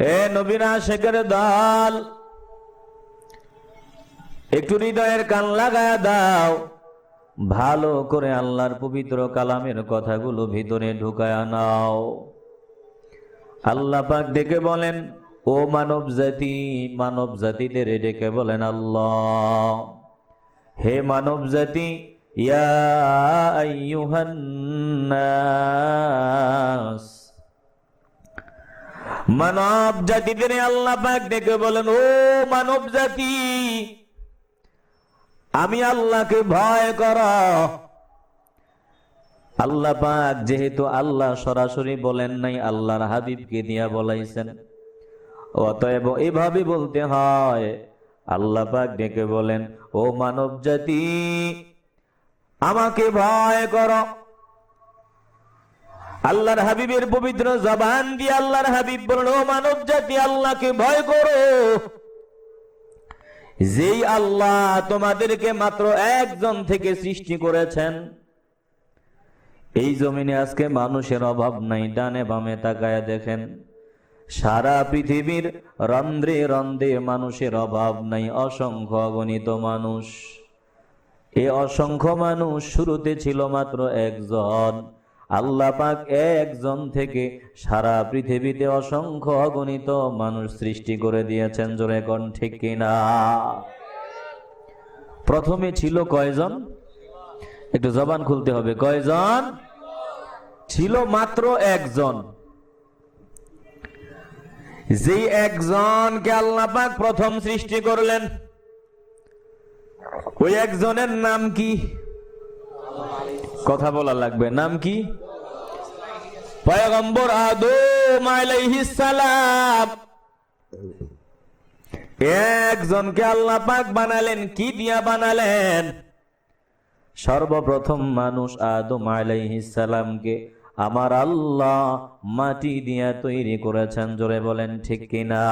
এ নবীর আশিকের দল, একটু হৃদয়ের কান লাগায়া দাও, ভালো করে আল্লাহর পবিত্র কালামের কথাগুলো ভিতরে ঢুকায়া নাও। আল্লাহ পাক ডেকে বলেন, ও মানব জাতি, মানব জাতিদের ডেকে বলেন আল্লাহ, হে মানব জাতি, ইয়া আইয়ুহান নাস, মানব জাতিদের আল্লাহ পাক ডেকে বলেন, ও মানব জাতি, আমি আল্লাহকে ভয় করো। আল্লাহ পাক যেহেতু আল্লাহ সরাসরি বলেন নাই, আল্লাহর হাবিবকে দিয়া বলাইছেন, অতএব এভাবে বলতে হয়। আল্লাহ পাক ডেকে বলেন, ও মানব জাতি, আমাকে ভয় করো। আল্লাহর হাবিবের পবিত্র জবান দিয়ে আল্লাহর হাবিব বলেন, ও মানব জাতি, আল্লাহকে ভয় করো। যেই আল্লাহ তোমাদেরকে মাত্র একজন থেকে সৃষ্টি করেছেন। এই জমিনে আজকে মানুষের অভাব নাই, ডানে বামে তাকায় দেখেন, সারা পৃথিবীর রন্ধ্রে রন্ধ্রে মানুষের অভাব নাই, অসংখ্য অগণিত মানুষ। এই অসংখ্য মানুষ শুরুতে ছিল মাত্র একজন। আল্লাহ পাক একজন থেকে সারা পৃথিবীতে অসংখ্য অগণিত মানুষ সৃষ্টি করে দিয়েছেন। জোরে কোন ঠিক কিনা? প্রথমে ছিল কয়জন? একটু জবান খুলতে হবে, কয়জন ছিল? মাত্র একজন। যেই একজনকে আল্লাহ পাক প্রথম সৃষ্টি করলেন, ওই একজনের নাম কি? কথা বলা লাগবে, নাম কি? পয়গম্বর আদম আলাইহিস সালাম। একজনকে আল্লাহ পাক বানালেন, কি দিয়া বানালেন? সর্বপ্রথম মানুষ আদম আলাইহিস সালামকে আমার আল্লাহ মাটি দিয়া তৈরি করেছেন। জোরে বলেন ঠিক কিনা?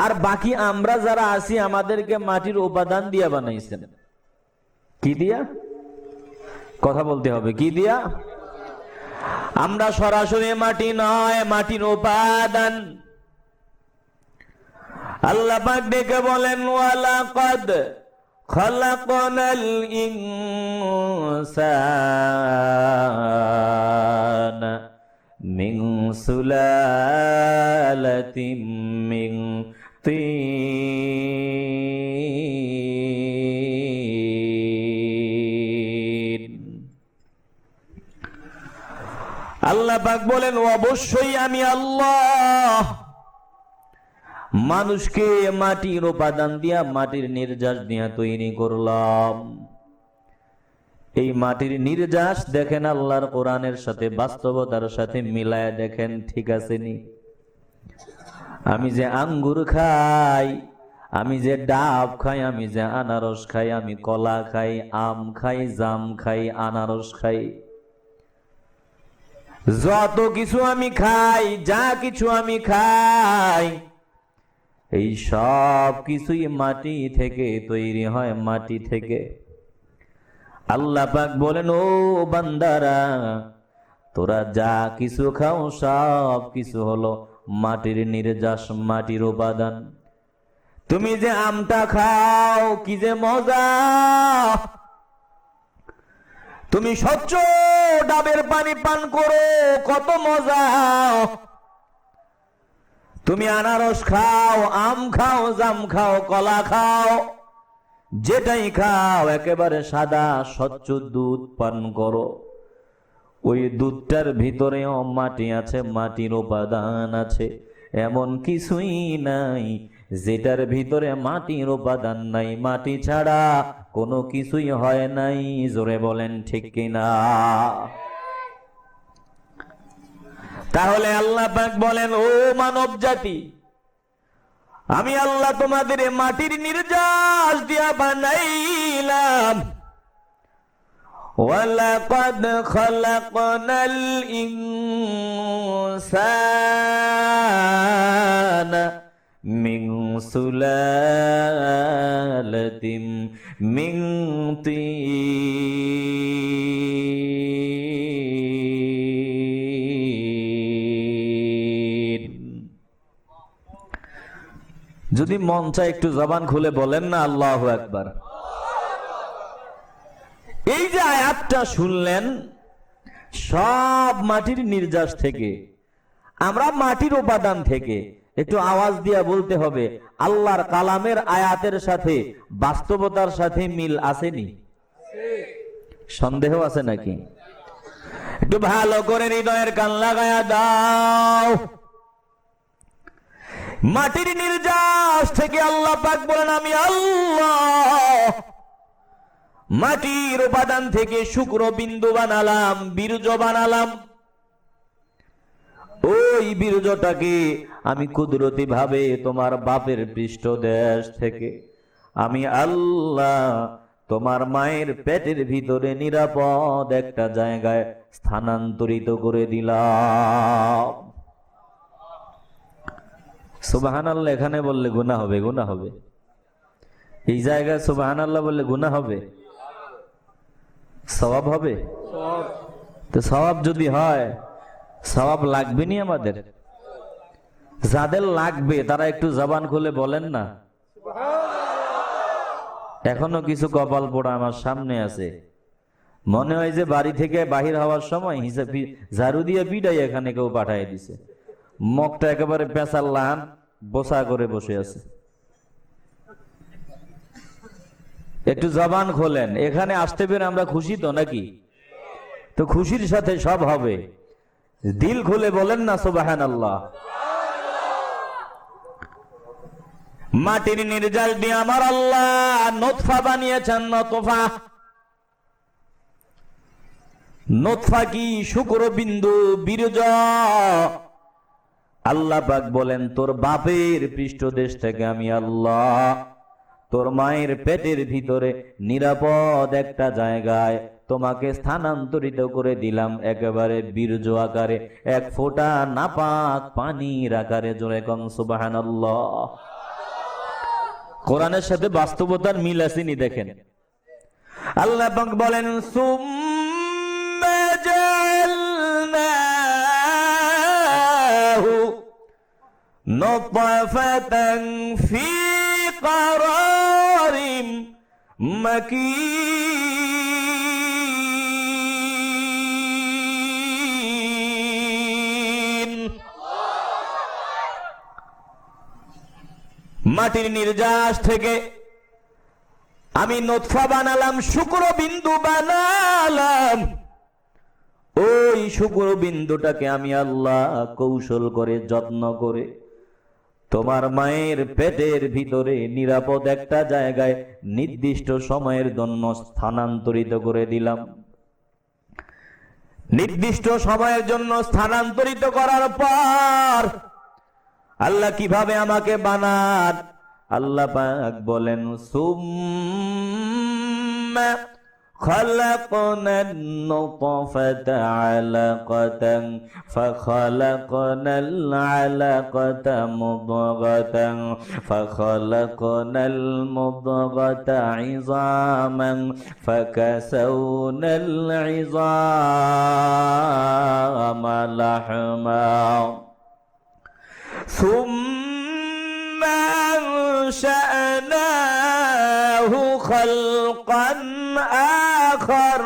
আর বাকি আমরা যারা আছি, আমাদেরকে মাটির উপাদান দিয়া বানাইছেন। কি দিয়া? কথা বলতে হবে, কি দিয়া? আমরা সরাসরি মাটি নয়, মাটির উপাদান। আল্লাহ পাক ডেকে বলেন, ওয়ালাকাদ খালাকনাল ইনসানা মিন সুলালাতিন মিন তিন। আল্লাহ পাক বলেন, অবশ্যই আমি আল্লাহ মানুষকে মাটির উপাদান দিয়া, মাটির নির্যাস দিয়া তৈরি করলাম। এই মাটির নির্যাস দেখেন আল্লাহর কোরআনের সাথে, বাস্তবতার সাথে মিলায় দেখেন, ঠিক আছে নি? আমি যে আঙ্গুর খাই, আমি যে ডাব খাই, আমি যে আনারস খাই, আমি কলা খাই, আম খাই, জাম খাই, আনারস খাই, যত কিছু আমি খাই, যা কিছু আমি খাই, এই সব কিছুই মাটি থেকে তৈরি হয়, মাটি থেকে। আল্লাহ পাক বলেন, ও বান্দারা, তোরা যা কিছু খাও সব কিছু হলো মাটির নির্যাস, মাটির উপাদান। তুমি যে আমটা খাও, কি যে মজা! তুমি স্বচ্ছ ডাবের পানি পান করো, কত মজা! তুমি আনারস খাও, আম খাও, জাম খাও, কলা খাও, যেটাই খাও একেবারে সাদা স্বচ্ছ দুধ পান করো, ওই দুধটার ভিতরেও মাটি আছে, মাটির উপাদান আছে। এমন কিছুই নাই যেটার ভিতরে মাটির উপাদান নাই। মাটি ছাড়া কোনো কিছুই হয় নাই। জোরে বলেন ঠিক কিনা? তাহলে আল্লাহ পাক বলেন, ও মানব জাতি, আমি আল্লাহ তোমাদের মাটির নির্যাস দিয়া বানাইলাম। ওয়ালাকাদ খালাকনাল ইনসানা মিন সুলালাতিন মিন তিন। যদি মন চায় একটু জবান খুলে বলেন না আল্লাহু আকবার। এই যে আয়াতটা শুনলেন, সব মাটির নির্যাস থেকে, আমরা মাটির উপাদান থেকে। একটু আওয়াজ দিয়া বলতে হবে, আল্লাহর কালামের আয়াতের সাথে বাস্তবতার সাথে মিল আসেনি? সন্দেহ আছে নাকি? একটু ভালো করে হৃদয়ের কান লাগায়া দাও। মাটির নির্যাস থেকে আল্লাহ পাক বলেন, আমি আল্লাহ মাটির উপাদান থেকে শুক্র বিন্দু বানালাম, বীর্য বানালাম। ওই বীর্যটাকে আমি কুদরতি ভাবে তোমার বাপের পৃষ্ঠদেশ থেকে আমি আল্লাহ তোমার মায়ের পেটের ভিতরে নিরাপদ একটা জায়গায় স্থানান্তরিত করে দিলাম। সুবহানাল্লাহ এখানে বললে গুনাহ হবে? গুনাহ হবে। এই জায়গায় সুবহানাল্লাহ বললে গুনাহ হবে? সওয়াব হবে? তো সওয়াব যদি হয়, সওয়াব লাগবে নি আমাদের? যাদের লাগবে তারা একটু জবান খুলে বলেন না। এখনো কিছু কপাল পোড়া আমার সামনে আছে, মনে হয় যে বাড়ি থেকে বাহির হওয়ার সময় হিসাব ঝাড়ু দিয়ে পিটাই এখানে কেউ পাঠিয়ে দিছে। মুখটা একেবারে পেঁচার লান বসা করে বসে আছে। একটু জবান খোলেন। এখানে আসতে পেরে আমরা খুশি তো নাকি? তো খুশির সাথে সব হবে। দিল খুলে বলেন না সুবহানাল্লাহ। মাটির নির্যাস দিয়ে আমার আল্লাহ নুতফা বানিয়েছেন। নুতফা কি? শুক্রবিন্দু, বীর্য। আল্লাহ পাক বলেন, তোর বাপের পৃষ্ঠদেশ থেকে আমি আল্লাহ তোর মায়ের পেটের ভিতরে নিরাপদ একটা জায়গায় তোমাকে স্থানান্তরিত করে দিলাম, একেবারে বীর্য আকারে, এক ফোঁটা নাপাক পানির আকারে। জোরে কন সুবহানাল্লাহ। কোরআনের সাথে বাস্তবতার মিল আসেনি? দেখেন আল্লাহ পাক বলেন, সুম্মা জাআলনাহু নুতফাতান ফি قرار مكين। মাটির নির্যাস থেকে আমি নুতফা বানালাম, শুক্রবিন্দু বানালাম। ওই শুক্রবিন্দুটাকে আমি আল্লাহ কৌশল করে, যত্ন করে তোমার মায়ের পেটের ভিতরে নিরাপদ একটা জায়গায় নির্দিষ্ট সময়ের জন্য স্থানান্তরিত করে দিলাম। নির্দিষ্ট সময়ের জন্য স্থানান্তরিত করার পর আল্লাহ কিভাবে আমাকে বানান? আল্লাহ পাক বলেন, সুম্মা خلقنا النطفة علقة فخلقنا العلقة مضغة فخلقنا المضغة عظاما فكسونا العظام لحما ثم أنشأناه خلقا آخر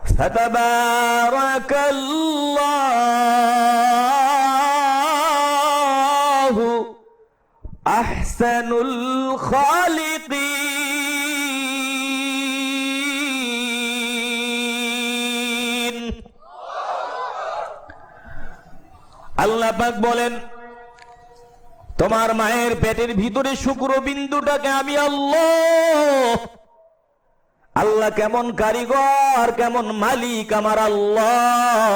فتبارك الله أحسن الخالقين। আল্লাহ পাক বলেন, তোমার মায়ের পেটের ভিতরে শুক্রবিন্দুটাকে আমি আল্লাহ কেমন কারিগর, কেমন মালিক আমার আল্লাহ।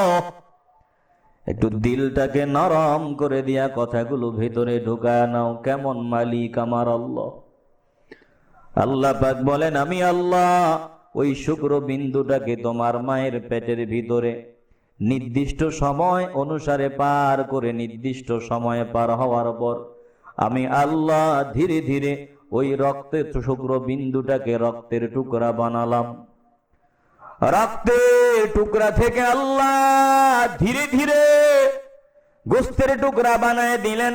একটু দিলটাকে নরম করে দিয়া কথাগুলো ভেতরে ঢুকায় নাও। কেমন মালিক আমার আল্লাহ। আল্লাহ পাক বলেন, আমি আল্লাহ ওই শুক্রবিন্দুটাকে তোমার মায়ের পেটের ভিতরে নির্দিষ্ট সময় অনুসারে পার করে, নির্দিষ্ট সময়ে পার হওয়ার পর আমি আল্লাহ ধীরে ধীরে ওই রক্তের শুক্রবিন্দুটাকে রক্তের টুকরা বানালাম। রক্তের টুকরা থেকে আল্লাহ ধীরে ধীরে গোস্তের টুকরা বানায় দিলেন।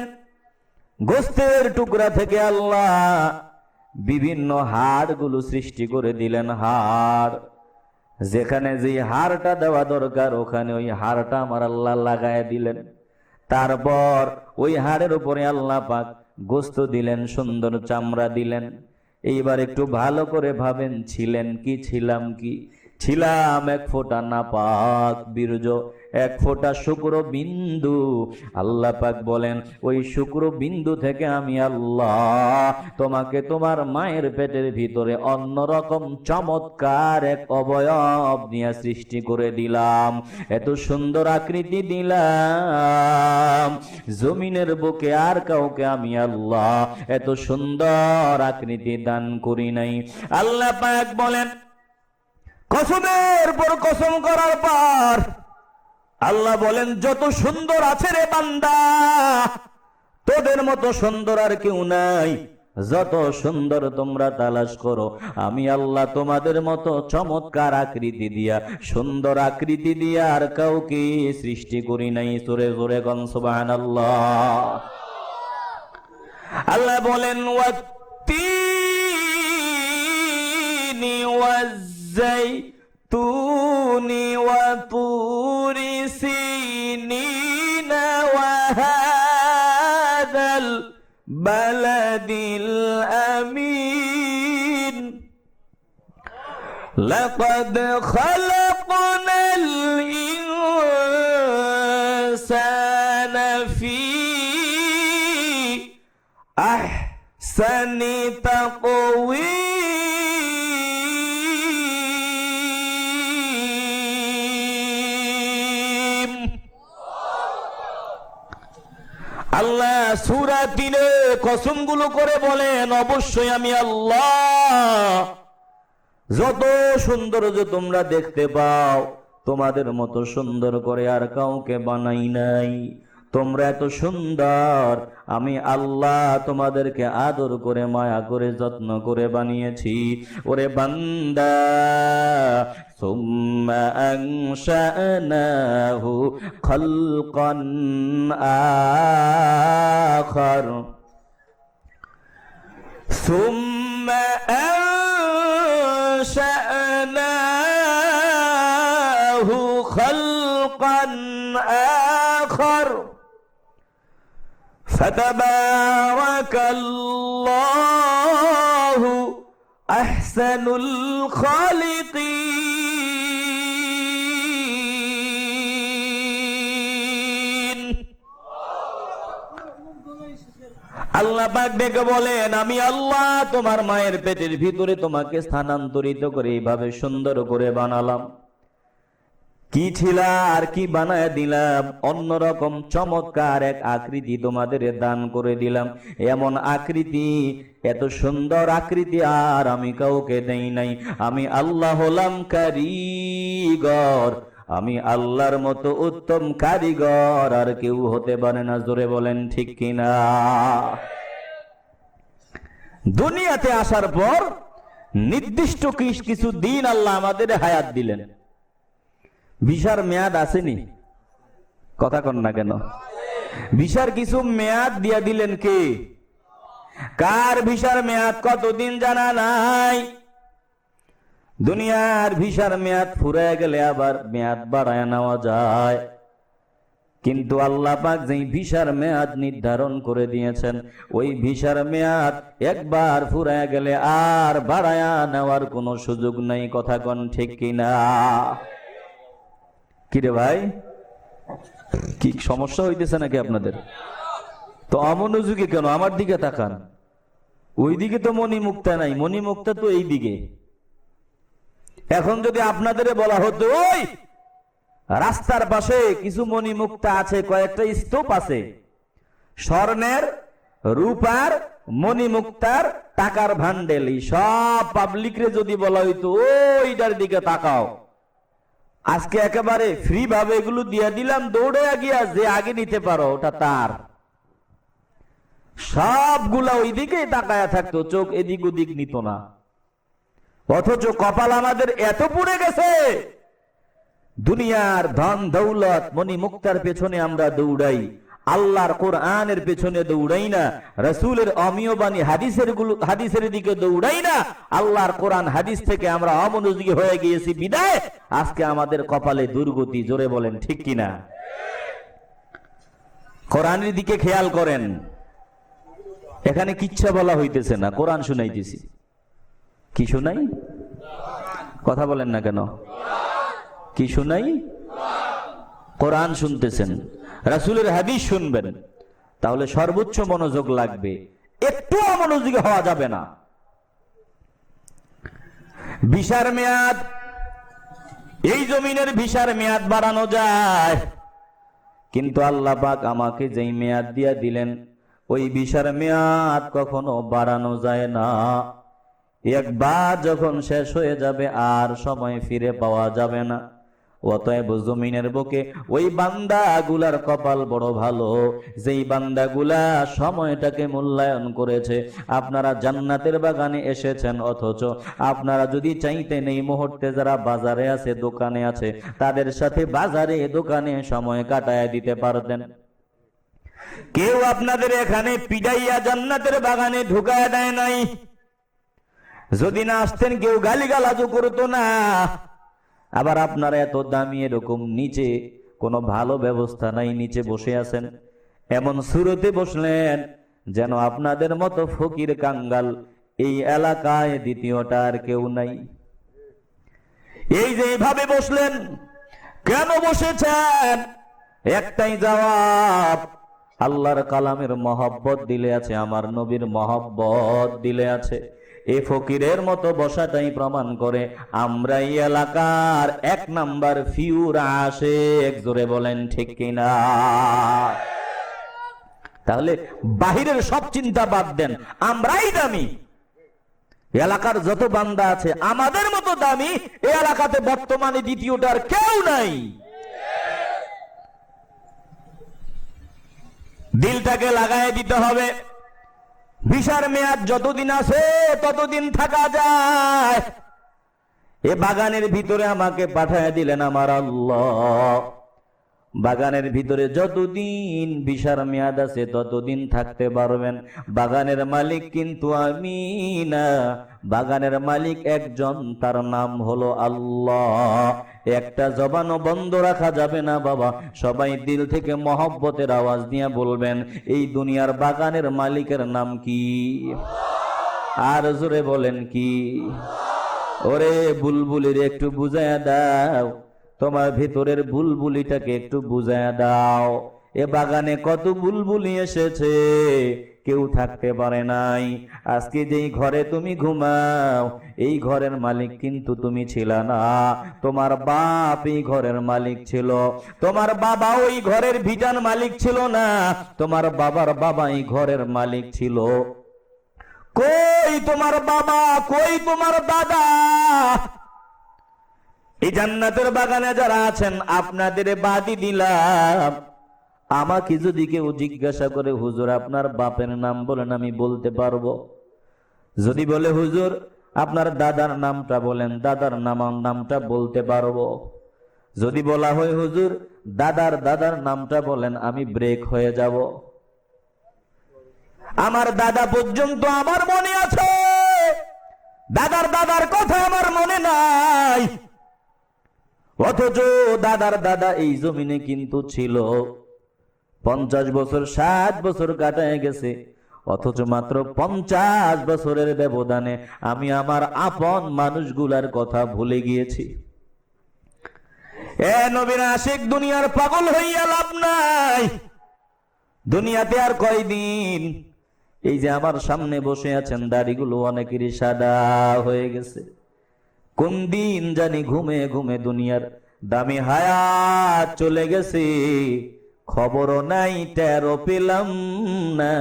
গোস্তের টুকরা থেকে আল্লাহ বিভিন্ন হাড়গুলো সৃষ্টি করে দিলেন। হাড় যেখানে যে হাড়টা দেওয়া দরকার ওখানে ওই হাড়টা আমার আল্লাহ লাগায় দিলেন। তারপর ওই হাড়ের উপরে আল্লাহ পাক গোস্ত দিলেন, সুন্দর চামড়া দিলেন। এইবার একটু ভালো করে ভাবেন, ছিলেন কি? ছিলাম কি? ছিলাম এক ফোঁটা নাপাক বীর্য, এক ফোঁটা শুক্র বিন্দু। আল্লাহ পাক বলেন ওই শুক্র বিন্দু থেকে আমি আল্লাহ তোমাকে তোমার মায়ের পেটের ভিতরে অন্যরকম চমৎকার এক অবয়ব নিয়ে সৃষ্টি করে দিলাম, এত সুন্দর আকৃতি দিলাম। জমিনের বুকে আর কাউকে আমি আল্লাহ এত সুন্দর আকৃতি দান করি নাই। আল্লাহ পাক বলেন, কসমের পর কসম করার পর আল্লাহ বলেন, যত সুন্দর আছে রে বান্দা, তোদের মতো সুন্দর আর কেউ নাই। যত সুন্দর তোমরা তালাশ করো, আমি আল্লাহ তোমাদের মতো চমৎকার আকৃতি দিয়া, সুন্দর আকৃতি দিয়া আর কাউকে সৃষ্টি করি নাই। জোরে জোরে গন সুবহানাল্লাহ। আল্লাহ বলেন, ওয়াত্তিনি ওয়াজ্জাইতুনি ওয়া তুরি সিনিনা ওয়া হাযাল বালাদিল আমিন লাকাদ খালাকনাল ইনসানা ফি আহসানি তাকওয়ীম। আল্লাহ সূরা 3 কসমগুলো করে বলেন, অবশ্যই আমি আল্লাহ যত সৌন্দর্য তোমরা দেখতে পাও, তোমাদের মতো সুন্দর করে আর কাউকে বানাই নাই। তোমরা এত সুন্দর, আমি আল্লাহ তোমাদেরকে আদর করে, মায়া করে, যত্ন করে বানিয়েছি। ওরে বান্দা, সুম্মা আনশানাহু খালকান আখার, সুম্মা আনশানাহু খালকান আখার ফাতাবারাকাল্লাহু আহসানুল খালিকিন। আল্লাহ পাক ডেকে বলেন, আমি আল্লাহ তোমার মায়ের পেটের ভিতরে তোমাকে স্থানান্তরিত করে এইভাবে সুন্দর করে বানালাম। কি ছিলা আর কি বানায় দিলাম, অন্যরকম চমৎকার এক আকৃতি তোমাদের দান করে দিলাম। এমন আকৃতি, এত সুন্দর আকৃতি আর আমি কাউকে দেই নাই। আমি আল্লাহ হলাম কারিগর, আমি আল্লাহর মতো উত্তম কারিগর আর কেউ হতে পারে না। জোরে বলেন ঠিক কিনা? দুনিয়াতে আসার পর নির্দিষ্ট কিছু দিন আল্লাহ আমাদের হায়াত দিলেন। ভিসার মেয়াদ আসেনি, কথা কন না কেন? ভিসার কিছু মেয়াদ দিয়া দিলেন কে? কার ভিসার মেয়াদ কতদিন জানা নাই। দুনিয়ার ভিসার মেয়াদ ফুরায় গেলে আবার মেয়াদ বাড়ায় নেওয়া যায়, কিন্তু আল্লাহ পাক যেই ভিসার মেয়াদ নির্ধারণ করে দিয়েছেন, ওই ভিসার মেয়াদ একবার ফুরায় গেলে আর বাড়ায়া নেওয়ার কোনো সুযোগ নাই। কথা কন ঠিক কিনা? কিরে ভাই, কি সমস্যা হইতেছে নাকি আপনাদের? তো অমনোযোগী কেন? আমার দিকে তাকান। ওই দিকে তো মণিমুক্তা নাই, মণিমুক্তা তো এই দিকে। এখন যদি আপনাদের বলা হতো, ওই রাস্তার পাশে কিছু মণিমুক্তা আছে, কয়েকটা স্তূপ আছে, স্বর্ণের, রূপার, মণিমুক্তার, টাকার ভান্ডেল, সব পাবলিকরে যদি বলা হইতো ওইটার দিকে তাকাও, আজকে একেবারে ফ্রি ভাবে এগুলো দিয়ে দিলাম, দৌড়ে গিয়া যে আগে নিতে পারো ওটা তার। সবগুলা ওই দিকে তাকায়া থাকতো, চোখ এদিক ওদিক নিত না। অথচ কপাল আমাদের এত পুড়ে গেছে, দুনিয়ার ধন দৌলত মণি মুক্তার পেছনে আমরা দৌড়াই, আল্লাহর কোরআনের পেছনে দৌড়াই না, রাসূলের অমীয় বাণী হাদিসের দিকে দৌড়াই না, আল্লাহর কোরআন হাদিস থেকে আমরা অমনোযোগী হয়ে গিয়েছি বিদায় আজকে আমাদের কপালে দুর্গতি। জোরে বলেন ঠিক কিনা? কোরআনের দিকে খেয়াল করেন, এখানে কিচ্ছা বলা হইতেছে না, কোরআন শুনাইতেছি। কি শুনাই? কথা বলেন না কেন? কি শুনাই? কোরআন শুনতেছেন, রাসূলের হাদিস শুনবেন, তাহলে সর্বোচ্চ মনোযোগ লাগবে, একটু অমনোযোগী হওয়া যাবে না। ভিসার মেয়াদ, এই জমিনের ভিসার মেয়াদ বাড়ানো যায়, কিন্তু আল্লাহ পাক আমাকে যেই মেয়াদ দিয়া দিলেন ওই ভিসার মেয়াদ কখনো বাড়ানো যায় না। একবার যখন শেষ হয়ে যাবে আর সময় ফিরে পাওয়া যাবে না। অতএব জমিনের বুকে ওই বান্দাগুলার কপাল বড় ভালো, যেই বান্দাগুলা সময়টাকে মূল্যায়ন করেছে। আপনারা জান্নাতের বাগানে এসেছেন, অথচ আপনারা যদি চাইতেন এই মুহূর্তে যারা বাজারে আছে, দোকানে আছে, তাদের সাথে বাজারে দোকানে সময় কাটায় দিতে পারতেন। কেউ আপনাদের এখানে পিডাইয়া জান্নাতের বাগানে ঢুকায় দেয় নাই। যদি না আসতেন কেউ গালিগালাজও করতো না। আবার আপনারা এত দামি, এরকম নিচে কোনো ভালো ব্যবস্থা নাই, নিচে বসে আছেন, এমন সুরতে বসলেন যেন আপনাদের মতো ফকির কাঙ্গাল এই এলাকায় দ্বিতীয়টা আর কেউ নাই। এই যে এইভাবে বসলেন, কেন বসেছেন? একটাই জবাব, আল্লাহর কালামের মহব্বত দিলে আছে, আমার নবীর মহব্বত দিলে আছে। এই ফকিরের মতো বসাটাই প্রমাণ করে আমরা এই এলাকার 1 নাম্বার ফিউর আশিক। জোরে বলেন ঠিক কিনা? তাহলে বাহিরের সব চিন্তা বাদ দেন, আমরাই দামি। এলাকার যত বান্দা আছে আমাদের মতো দামি এই এলাকাতে বর্তমানে দ্বিতীয়টার কেউ নাই। দিলটাকে লাগায় দিতে হবে। ভিসার মেয়াদ যতদিন আছে ততদিন থাকা যায়। এ বাগানের ভিতরে আমাকে পাঠায় দিলেন আমার আল্লাহ। বাগানের ভিতরে যতদিন ভিসার মেয়াদ আছে ততদিন থাকতে পারবেন। বাগানের মালিক কিন্তু আমি না, বাগানের মালিক একজন, তার নাম হলো আল্লাহ। একটা জবানও বন্ধ রাখা যাবে না বাবা। সবাই দিল থেকে মহব্বতের আওয়াজ দিয়ে বলবেন, এই দুনিয়ার বাগানের মালিকের নাম কি? আর জোরে বলেন কি? ওরে বুলবুলির একটু বুঝাইয়া দাও, তোমার ভিতরের বুলবুলিটাকে একটু বুঝাইয়া দাও। এ বাগানে কত বুলবুলি এসেছে, কেউ থাকতে পারে নাই। আজকে যেই ঘরে তুমি ঘুমাও এই ঘরের মালিক কিন্তু তুমি ছিল না, তোমার বাপ এই ঘরের মালিক ছিল। তোমার বাবা ওই ঘরের ভিটার মালিক ছিল না, তোমার বাবার বাবা এই ঘরের মালিক ছিল। কই তোমার বাবা, কই তোমার দাদা? এই জান্নাতের বাগানে যারা আছেন আপনাদের বাদি দিলাম। আমাকে যদি কেউ জিজ্ঞাসা করে, হুজুর আপনার বাপের নাম বলেন, আমি বলতে পারবো। যদি বলে হুজুর আপনার দাদার নামটা বলেন, দাদার নামটা বলতে পারবো। যদি বলা হয় হুজুর দাদার নামটা বলেন, আমি ব্রেক হয়ে যাব। আমার দাদা পর্যন্ত আমার মনে আছে, দাদার কথা আমার মনে নাই। অথচ দাদার দাদা এই জমিনে কিন্তু ছিল। 50 বছর 60 বছর কাটায় গেছে, অথচ মাত্র 50 বছরের ব্যবধানে আমি আমার আপন মানুষগুলার কথা ভুলে গিয়েছি। এ নবীর আশিক, দুনিয়ার পাগল হইয়া লাভ নাই। দুনিয়াতে আর কয়দিন? এই যে আমার সামনে বসে আছেন, দাড়িগুলো অনেকেরই সাদা হয়ে গেছে। কোন দিন জানি ঘুমে ঘুমে দুনিয়ার দামি হায়াত চলে গেছে, খবরও নাই, টেরও পেলাম না।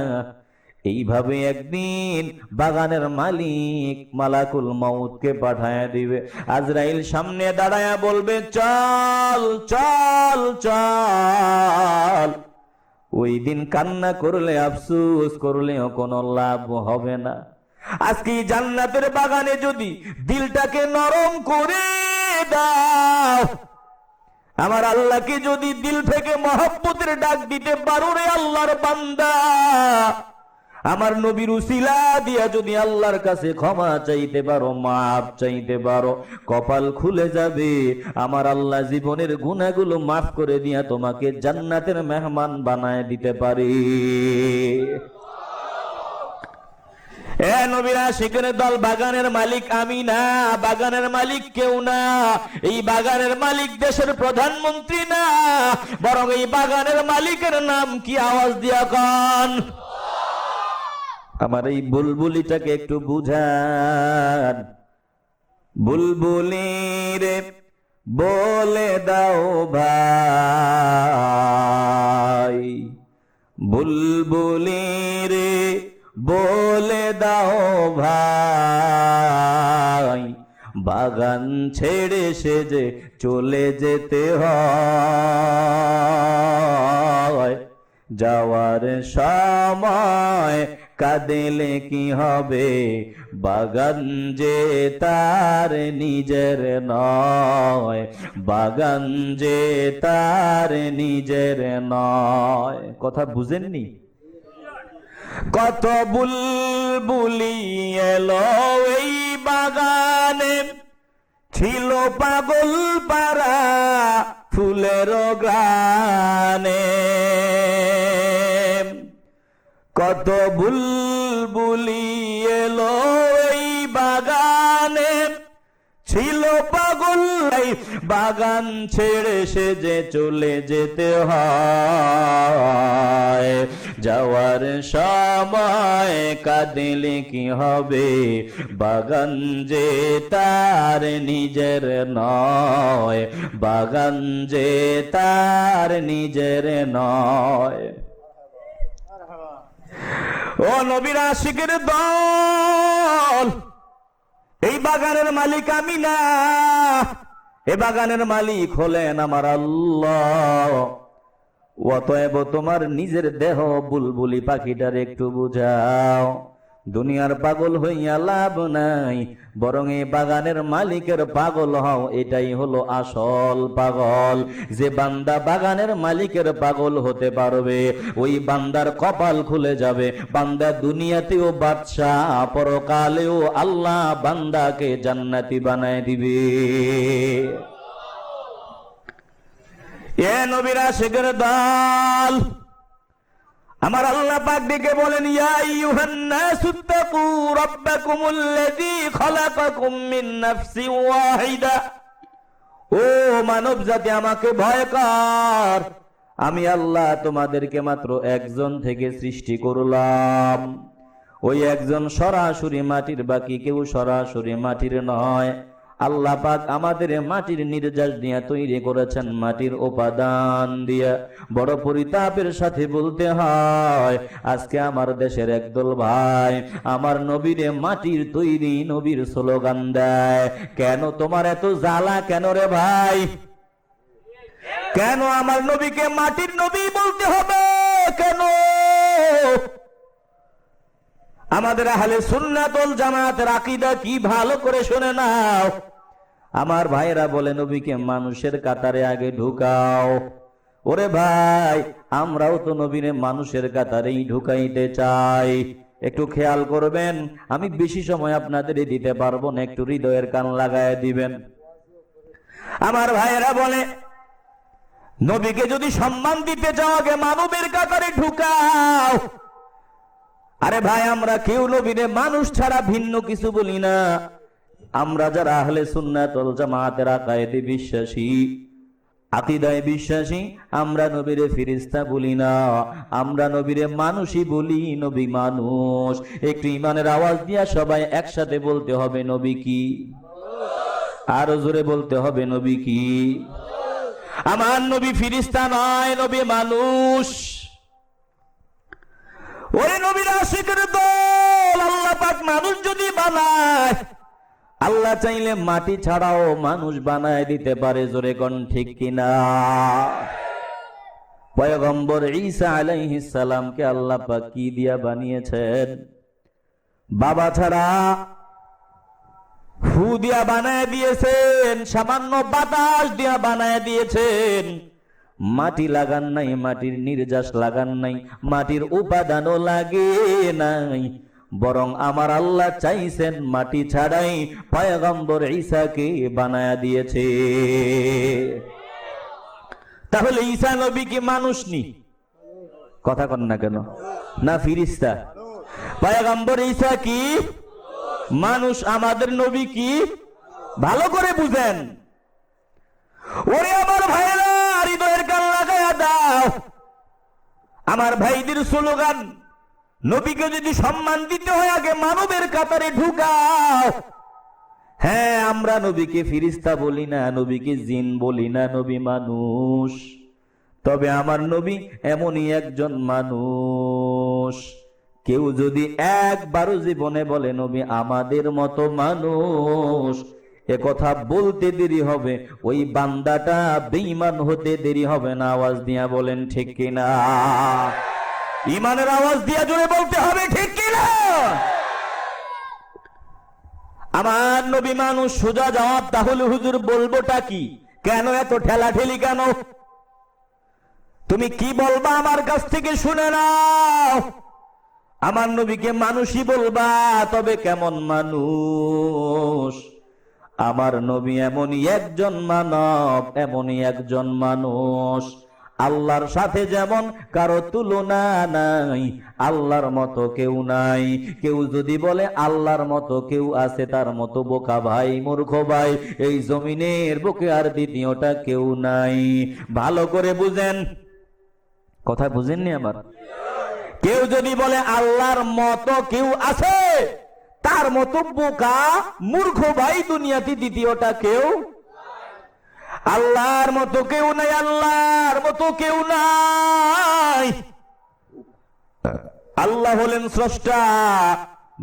এইভাবে একদিন বাগানের মালিক মালাকুল মউতকে পাঠায় দিবে। আজরাইল সামনে দাঁড়ায়া বলবে, চল চল চল। ওই দিন কান্না করলে আফসোস করলেও কোনো লাভ হবে না। আজকে জান্নাতের বাগানে যদি দিলটাকে নরম করে দাও, আমার আল্লাহকে যদি দিল থেকে মহব্বতের ডাক দিতে পারো রে আল্লাহর বান্দা, আমার নবীর উসিলা দিয়া যদি আল্লাহর কাছে ক্ষমা চাইতে পারো, মাফ চাইতে পারো, কপাল খুলে যাবে। আমার আল্লাহ জীবনের গুনাহগুলো মাফ করে দিয়া তোমাকে জান্নাতের মেহমান বানায় দিতে পারে। এ নবীর আশিকের দল, বাগানের মালিক আমি না, বাগানের মালিক কেউ না। এই বাগানের মালিক দেশের প্রধানমন্ত্রী না, বরং এই বাগানের মালিকের নাম কি? আওয়াজ দিয়া কন। আমার এই বুলবুলিটাকে একটু বুঝান। বুলবুলি রে বলে দাও ভাই, বুলবুলি রে বলে দাও ভাই, বাগান ছেড়ে সে যে চলে যেতে হয়, যাওয়ার সময় কাঁদিলে কি হবে, বাগান যে তার নিজের নয়, বাগান যে তার নিজের নয়। কথা বুঝেননি? কত বুলবুলি এলো এই বাগানে, ছিল পাগল পারা ফুলের গ্রানে। কত বুলবুলি এলো এই বাগানে, ছিল পাগল, বাগান ছেড়ে সে যে চলে যেতে হয়, যাওয়ার সময় কাঁদিলে কি হবে, বাগান যে তার নিজের নয়, বাগান যে তার নিজের নয়। ও নবীর আশিকের দল, এই বাগানের মালিক আমি না, এ বাগানের মালিক হলেন আমার আল্লাহ। অতএব তোমার নিজের দেহ বুলবুলি পাখিটার একটু বুঝাও। দুনিয়ার পাগল হইয়া লাভ নাই, বরং এই বাগানের মালিকের পাগল হও, এটাই হলো আসল পাগল। যে বান্দা বাগানের মালিকের পাগল হতে পারবে, ওই বান্দার কপাল খুলে যাবে। বান্দা দুনিয়াতেও বাদশাহ, পরকালেও আল্লাহ বান্দাকে জান্নাতি বানায় দিবে। এ নবীর আশিকের দল, আমার আল্লাহ পাক ডেকে বলেন, ইয়া আইয়ুহান নাসু তাকু রাব্বাকুমুল্লাযী খালাকাকুম মিন নাফসিন ওয়াহিদা। ও মানব জাতি, আমাকে ভয় কর, আমি আল্লাহ তোমাদেরকে মাত্র একজন থেকে সৃষ্টি করলাম। ওই একজন সরাসরি মাটির, বাকি কেউ সরাসরি মাটির নয়। আল্লাহ পাক আমাদের মাটির নির্যাস দিয়া তৈরি করেছেন, মাটির উপাদান দিয়া। বড় পরিতাপের সাথে বলতে হয়, আজকে আমার দেশের একদল ভাই আমার নবীরে মাটির তৈরি নবীর স্লোগান দেয়। কেন তোমার এত জ্বালা কেন রে ভাই? কেন আমার নবীকে মাটির নবী বলতে হবে? কেন? আমাদের আহলে সুন্নাত ওয়াল জামাতের আকীদা কি ভালো করে শুনে নাও। আমার ভাইরা বলে নবীকে মানুষের কাতারে আগে ঢুকাও। ওরে ভাই, আমরাও তো নবীরে মানুষের কাতারেই ঢুকাইতে চাই। একটু খেয়াল করবেন, আমি বেশি সময় আপনাদের দিতে পারবো না, একটু হৃদয়ের কান লাগায় দিবেন। আমার ভাইরা বলে নবীকে যদি সম্মান দিতে চাও আগে মানবের কাতারে ঢুকাও। আরে ভাই, আমরা কেউ নবীরে মানুষ ছাড়া ভিন্ন কিছু বলি না। আমরা যারা আহলে সুন্নাত ওয়াল জামাতের আকায়েদে বিশ্বাসী, আকীদায় বিশ্বাসী, আমরা নবীরে ফেরেশতা বলি না, আমরা নবীরে মানুষই বলি। নবী মানুষ। একটু ইমানের আওয়াজ দিয়া সবাই একসাথে বলতে হবে, নবী কি? আরো জোরে বলতে হবে, নবী কি? আমার নবী ফেরেশতা নয়, নবী মানুষ। ওরে নবীর আশিকের দল, আল্লাহ পাক মানুষ যদি বানায়, আল্লাহ চাইলে মাটি ছাড়াও মানুষ বানায় দিতে পারে। জোরে কোন ঠিক কিনা? পয়গম্বর ঈসা আলাইহিস সালামকে আল্লাহ পাক কি দিয়া বানিয়েছেন? বাবা ছাড়া ফু দিয়া বানায় দিয়েছেন, সামান্য বাতাস দিয়া বানায় দিয়েছেন। মাটি লাগান নাই, মাটির নির্যাস লাগান নাই, মাটির উপাদানও লাগে নাই। বরং আমার আল্লাহ চাইছেন মাটি ছাড়াই পয়গম্বর ঈসাকে বানায়া দিয়েছে। তাহলে ঈসা নবী কি মানুষ নি? কথা কন না কেন? না ফিরিস্তা? পয়গম্বর ঈসা কি মানুষ? আমাদের নবী কি? ভালো করে বুঝেন। ওরে আমার ভাইরা, হৃদয়ের কান লাগায়া দাও। আমার ভাইদের স্লোগান, নবীকে যদি সম্মান দিতে হয় আগে মানবের কাতারে ঢুকাও। হ্যাঁ, আমরা নবীকে ফিরিস্তা বলি না, নবীকে জিন বলি না, নবী মানুষ। তবে আমার নবী এমনই একজন মানুষ। কেউ যদি একবারও জীবনে বলে নবী আমাদের মতো মানুষ, এ কথা বলতে দেরি হবে, ওই বান্দাটা বেঈমান হতে দেরি হবে না। আওয়াজ দিয়া বলেন ঠিক কিনা? ঈমানের আওয়াজ দিয়া জোরে বলতে হবে ঠিক কিনা? আমার নবী মানুষ, সোজা জবাব। তাহলে হুজুর বলবোটা কি? কেন এত ঠেলাঠেলি কেন? তুমি কি বলবা আমার কাছ থেকে শুনে নাও। আমার নবীকে মানুষই বলবা, তবে কেমন মানুষ? আমার নবী এমনই একজন মানব, এমনই একজন মানুষ। আল্লাহর সাথে যেমন কারো তুলনা নাই, আল্লাহর মতো কেউ নাই। কেউ যদি বলে আল্লাহর মতো কেউ আছে, তার মতো বোকা ভাই, মূর্খ ভাই, এই জমিনের বুকে আর দ্বিতীয়টা কেউ নাই। ভালো করে বুঝেন, কথা বুঝেননি আমার? কেউ যদি বলে আল্লাহর মতো কেউ আছে, তার মতো বোকা মূর্খ ভাই, দুনিয়াতে দ্বিতীয়টা কেউ। আল্লাহর মতো কেউ নাই, আল্লাহর মতো কেউ নাই। আল্লাহ হলেন স্রষ্টা,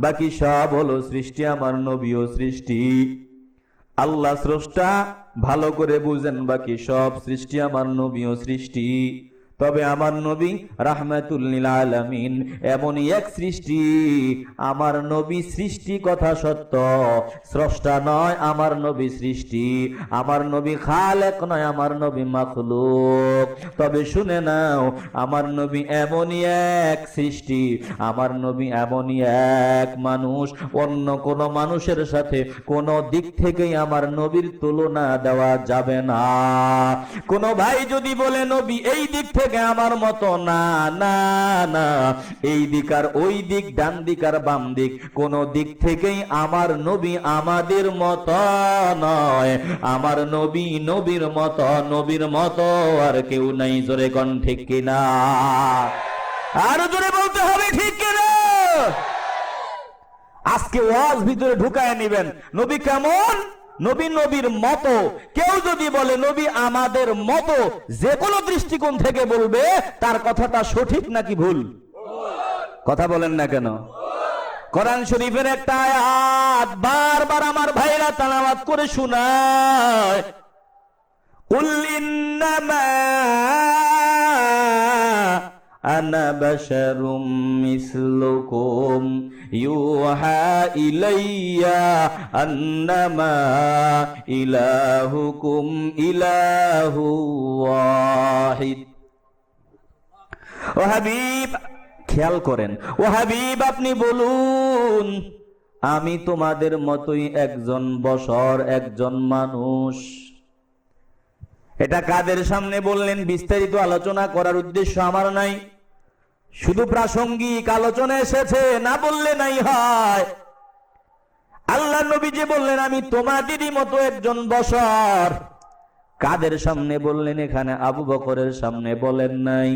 বাকি সব হলো সৃষ্টি। আমার নবীও সৃষ্টি। আল্লাহ স্রষ্টা, ভালো করে বুঝেন, বাকি সব সৃষ্টি। আমার নবীও সৃষ্টি। তবে আমার নবী রাহমাতুল লিল আলামিন, এমনই এক সৃষ্টি। আমার নবী সৃষ্টি, কথা সত্য, স্রষ্টা নয়। আমার নবী সৃষ্টি। আমার নবী খালেক নয়, আমার নবী মাখলুক। তবে শুনে নাও, আমার নবী এমনই এক সৃষ্টি, আমার নবী এমনই এক মানুষ। অন্য কোন মানুষের সাথে কোন দিক থেকেই আমার নবীর তুলনা দেওয়া যাবে না। কোন ভাই যদি বলে নবী এই দিক থেকে আমার মতো, না না না, এই দিক আর ওই দিক, ডান দিক আর বাম দিক, কোন দিক থেকেই আমার নবী আমাদের মতো নয়। আমার নবী নবীর মতো, নবীর মতো আর কেউ নাই। জোরে কোন ঠিক কিনা? আরো জোরে বলতে হবে ঠিক কিনা? আজকে ওয়াজ ভিতরে ঢুকায় নিবেন, নবী কেমন? নবী নবীর মতো। কেউ যদি বলে নবী আমাদের মতো, যে কোনো দৃষ্টিকোণ থেকে বলবে, তার কথাটা সঠিক নাকি ভুল? কথা বলেন না কেন? কোরআন শরীফের একটা আয়াত বারবার আমার ভাইরা তেলাওয়াত করে শোনায়, কুল ইন্নামা আনা বাশারুম মিসলুকুম ইউহা ইলাইয়া আন্নামা ইলাহুকুম ইলাহু ওয়াহিদ। ও হাবিব, খেয়াল করেন, ও হাবিব আপনি বলুন, আমি তোমাদের মতোই একজন বশর, একজন মানুষ। এটা কাদের সামনে বললেন? বিস্তারিত আলোচনা করার উদ্দেশ্য আমার নাই, শুধু প্রাসঙ্গিক আলোচনা এসেছে, না বললে নাই হয়। আল্লাহ নবী যে বললেন আমি তোমাদেরই মতো একজন বশর, কাদের সামনে বললেন? এখানে আবু বকরের সামনে বলেন নাই,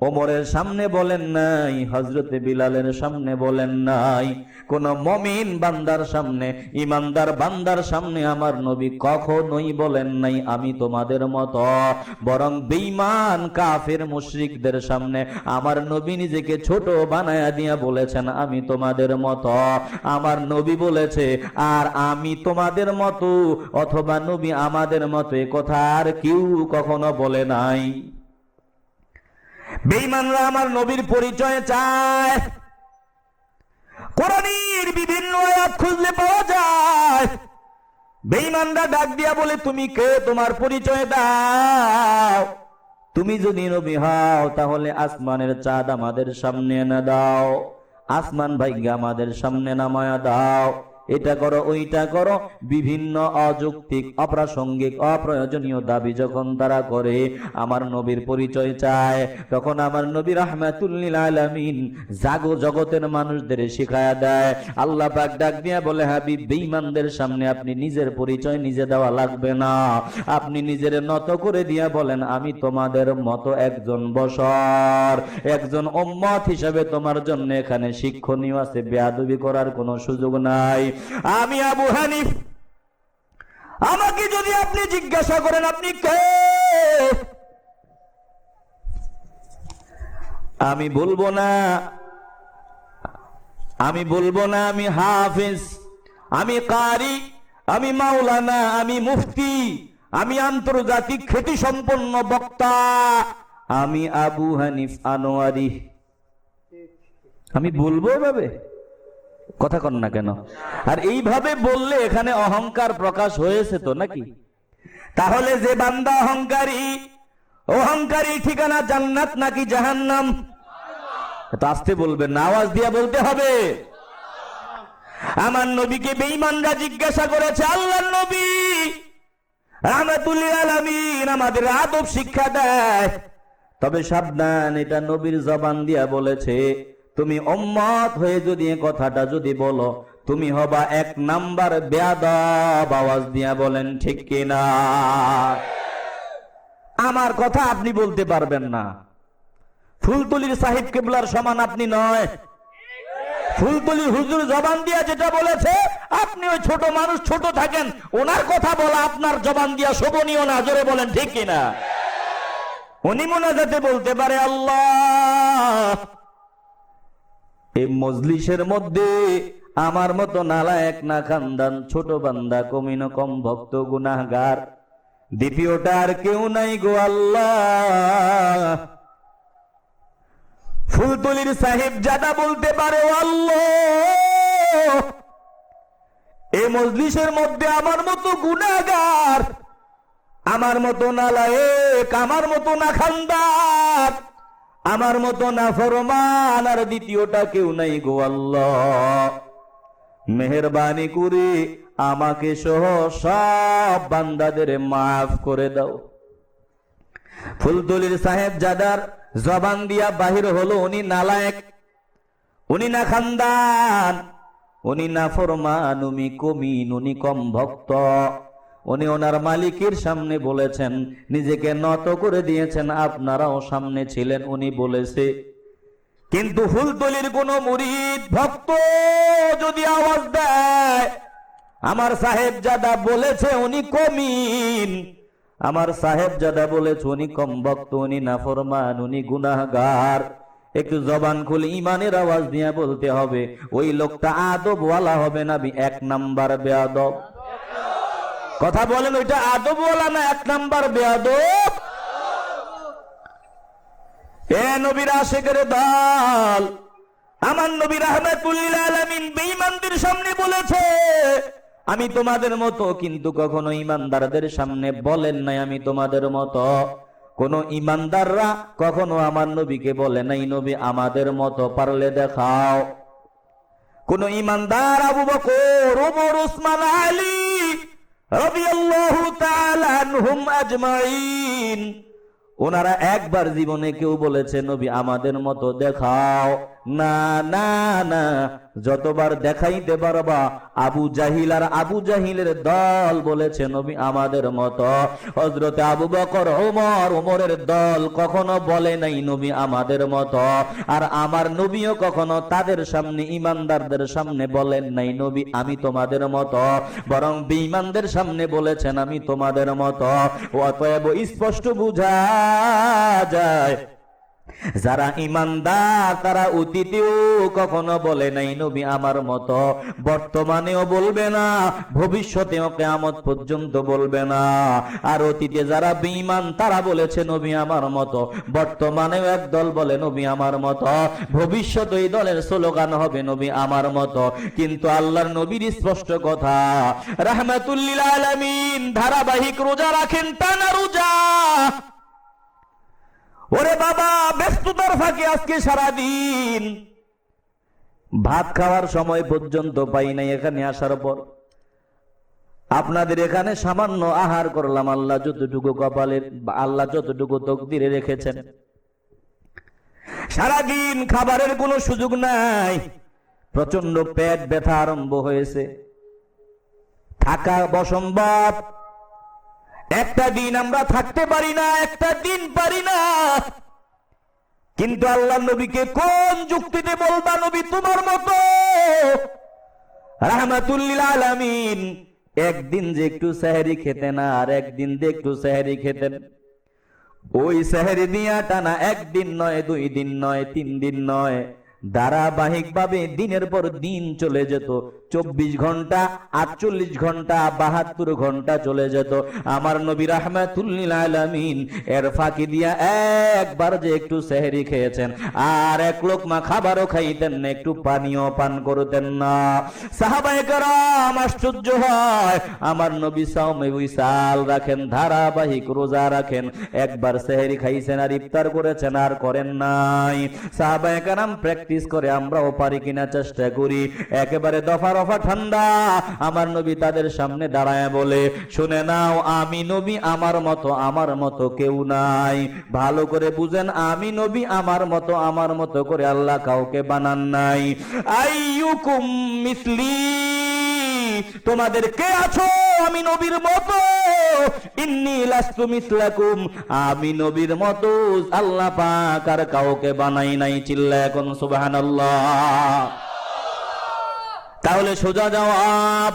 ওমরের সামনে বলেন নাই, হযরতে বিলালের সামনে বলেন নাই, কোন মুমিন বান্দার সামনে, ইমানদার বান্দার সামনে আমার নবী কখনোই বলেন নাই আমি তোমাদের মতো। বরং বেঈমান কাফের মুশরিকদের সামনে আমার নবী নিজেকে ছোট বানায়া দিয়া বলেছেন আমি তোমাদের মতো। আমার নবী বলেছে আর আমি তোমাদের মতো অথবা নবী আমাদের মতো, এ কথা আর কেউ কখনো বলে নাই। বেঈমানরা আমার নবীর পরিচয় চায়, কোরআনের বিভিন্ন আয়াত খুঁজলে পাওয়া যায়। বেঈমানরা ডাক দিয়া বলে, তুমি কে, তোমার পরিচয় দাও। তুমি যদি নবী হও তাহলে আসমানের চাঁদ আমাদের সামনে এনে দাও, আসমান ভাইগা আমাদের সামনে নামায়া দাও, এটা করো ওইটা করো। বিভিন্ন অযৌক্তিক অপ্রাসঙ্গিক অপ্রয়োজনীয় দাবি যখন তারা করে, আমার নবীর পরিচয় চায়, তখন আমার নবী রাহমাতুল লিল আলামিন জাগো জগতের মানুষদের শিখায়া দেয়। আল্লাহ পাক ডাক দিয়া বলে, হাবিব, বেঈমানদের সামনে আপনি নিজের পরিচয় নিজে দেওয়া লাগবে না, আপনি নিজের নত করে দিয়া বলেন, আমি তোমাদের মতো একজন বশর, একজন উম্মত হিসাবে তোমার জন্য এখানে শিক্ষণীয় আছে, বেয়াদবি করার কোনো সুযোগ নাই। আমি আবু হানিফ, আমাকে যদি আপনি জিজ্ঞাসা করেন আপনি কে, আমি বলবো না আমি হাফিজ, আমি কারি, আমি মাওলানা, আমি মুফতি, আমি আন্তর্জাতিক খ্যাতি সম্পন্ন বক্তা, আমি আবু হানিফ আনোয়ারি। আমি বলবো এভাবে? কথা কন না কেন? আর এইভাবে বললে এখানে অহংকার প্রকাশ হয়েছে তো নাকি? তাহলে যে বান্দা অহংকারী ঠিকানা জান্নাত নাকি জাহান্নাম? তো আস্তে বলবেন না, আওয়াজ দিয়ে বলতে হবে। আমার নবীকে বেঈমানরা জিজ্ঞাসা করেছে, আল্লাহর নবী রাহমাতুল লিল আলামিন আমাদের আদব শিক্ষা দেয়, তবে সাবধান, এটা নবীর জবান দিয়া বলেছে, তুমি উম্মত হয়ে যদি এই কথাটা যদি বলো, তুমি হবা 1 নাম্বার বেয়াদব। আওয়াজ দিয়া বলেন ঠিক কিনা? আমার কথা আপনি বলতে পারবেন না, ফুলতলির সাহিব কেবলার সমান আপনি নয়। ফুলতলির হুজুর জবান দিয়া যেটা বলেছে, আপনি ওই ছোট মানুষ, ছোট থাকেন, ওনার কথা বলা আপনার জবান দিয়া শোভনীয় না। জোরে বলেন ঠিক কিনা? উনি মোনাজাতে বলতে পারে, আল্লাহ এই মজলিসের মধ্যে আমার মতো নালায়েক না খানদান ছোট বান্দা, কমিন কম ভক্ত, গুনাহগার, দ্বিতীয়টা আর কেউ নাই গো আল্লাহ। ফুলতলির সাহেব জাদা বলতে পারে, আল্লাহ এই মজলিসের মধ্যে আমার মতো গুনাহগার, আমার মতো নালায়েক, আমার মতো না খানদার, আমার মতো না ফরমান, আর দ্বিতীয়টা কেউ নাই গো আল্লাহ। মেহেরবানি করে আমাকে সহ সব বান্দাদের মাফ করে দাও। ফুলতলির সাহেব জাদার জবান দিয়া বাহির হলো, উনি নালায়েক, উনি না খানদান, উনি না ফরমান, উনি কমিন, উনি কম ভক্ত। উনি ওনার মালিকের সামনে বলেছেন, নিজেকে নত করে দিয়েছেন, আপনারাও সামনে ছিলেন, উনি বলেছে। কিন্তু ফুলতলির কোন মুরিদ ভক্ত যদি আওয়াজ দেয়, আমার সাহেবজাদা বলেছে উনি কমিন, আমার সাহেবজাদা বলেছে উনি কম ভক্ত, উনি নাফরমান, উনি গুনাহগার, একটু জবান খুলে ইমানের আওয়াজ দিয়ে বলতে হবে, ওই লোকটা আদবওয়ালা হবে না 1 নাম্বার বেয়াদব? কথা বলেন, ওইটা আদবওয়ালা না 1 নাম্বার বেয়াদব? এ নবীর আশিকের দল, আমার নবী রাহমাতুল লিল আলামিন বেঈমানদের সামনে বলেছে আমি তোমাদের মতো, কিন্তু কখনো ইমানদারদের সামনে বলেন নাই আমি তোমাদের মতো। কোন ইমানদাররা কখনো আমার নবীকে বলে নাই নবী আমাদের মতো, পারলে দেখাও। কোন ইমানদার আবু বকর, ওমর, উসমান, আলী রাদিয়াল্লাহু তাআলা আনহুম আজমাইন, ওনারা একবার জীবনে কেউ বলেছে নবী আমাদের মতো দেখাও? না না না, যতবার দেখাইতে পারবা। আবু জাহিল আর আবু জাহিলের দল বলেছে নবী আমাদের মতো। হযরতে আবু বকর, ওমর, ওমরের দল কখনো বলে নাই নবী আমাদের মতো। আর আমার নবীও কখনো তাদের সামনে, ইমানদারদের সামনে বলেন নাই নবী আমি তোমাদের মতো, বরং বেঈমানদের সামনে বলেছেন আমি তোমাদের মতো। অতএব স্পষ্ট বুঝা যায় যারা ঈমানদার তারা অতীতেও কখনো বলে নাই নবী আমার মতো, বর্তমানেও বলবে না, ভবিষ্যতেও কিয়ামত পর্যন্ত বলবে না। আর অতীতে যারা বেঈমান তারা বলেছে নবী আমার মতো, বর্তমানেও একদল বলে নবী আমার মতো, ভবিষ্যতে এই দলের স্লোগান হবে নবী আমার মতো। কিন্তু আল্লাহর নবীর স্পষ্ট কথা, রাহমাতুল লিল আলামিন ধারাবাহিক রোজা রাখেন, টানা রোজা। ওরে বাবা, ব্যস্ততার ফাঁকে আজকে সারাদিন ভাত খাওয়ার সময় পর্যন্ত পাই নাই। এখানে আসার পর আপনাদের এখানে সামান্য আহার করলাম, আল্লাহ যতটুকু কপালের, আল্লাহ যতটুকু তকদিরে রেখেছেন। সারাদিন খাবারের কোনো সুযোগ নাই, প্রচন্ড পেট ব্যথা আরম্ভ হয়েছে, থাকা অসম্ভব। একটা দিন আমরা থাকতে পারি না, একটা দিন পারি না। কিন্তু আল্লাহ নবীকে কোন যুক্তিতে বলবা নবী তোমার মতো? রাহমাতুল লিল আলামিন একদিন যে একটু সেহরি খেতেন আর একদিন যে একটু সেহরি খেতেন, ওই সেহরি দিয়া টানা একদিন নয়, 2 দিন নয়, 3 দিন নয়, ধারাবাহিক ভাবে দিনের পর দিন চলে যেত। 24 ঘন্টা, 48 ঘন্টা, 72 ঘন্টা চলে যেত। আমার নবী রাহমাতুল লিল আলামিন এর ফাঁকি দিয়া একবার যে একটু সেহরি খেয়েছেন আর এক লোকমা খাবারও খাইতেন না, একটু পানিও পান করতেন না। সাহাবায়ে কেরাম আশ্চর্য হয়, আমার নবী সাওমে উইসাল রাখেন, ধারাবাহিক রোজা রাখেন, একবার সেহরি খাইছেন আর ইফতার করেছেন আর করেন নাই। সাহাবায়ে কেরাম প্র্যাকটিস করে, আমরাও পারি কিনা চেষ্টা করি। একেবারে দফা রফা ঠান্ডা আমার নবী তাদের সামনে দাঁড়ায় বলে, শুনে নাও, আমি নবী আমার মতো, আমার মতো কেউ নাই। ভালো করে বুঝেন, আমি নবী আমার মতো করে আল্লাহ কাউকে বানান নাই। আইয়ুকুম মিসলি, তোমাদের কে আছো আমি নবীর মতো? ইন্নী লাস্তু মিসলাকুম, আমি নবীর মতো আল্লাহ পাক আর কাউকে বানাই নাই। চিল্লা এখন সুবহানাল্লাহ। তাহলে সোজা জবাব,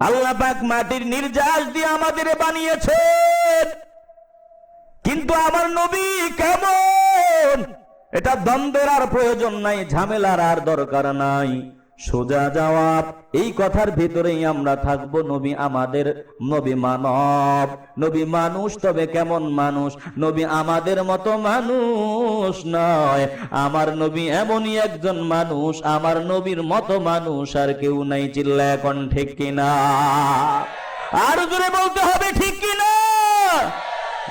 আল্লাহ পাক মাটির নির্যাস দিয়ে আমাদের বানিয়েছেন, কিন্তু আমার নবী কেমন? এটা দ্বন্দ্বের আর প্রয়োজন নাই, ঝামেলার আর দরকার নাই। সোজা জবাব, এই কথার ভিতরেই আমরা থাকবো। নবী আমাদের, নবী মানব, নবী মানুষ, তবে কেমন মানুষ? নবী আমাদের মতো মানুষ নয়, আমার নবী এমনই একজন মানুষ, আমার নবীর মতো মানুষ আর কেউ নাই। চিল্লা এখন ঠিক কিনা? আর জোরে বলতে হবে ঠিক কিনা?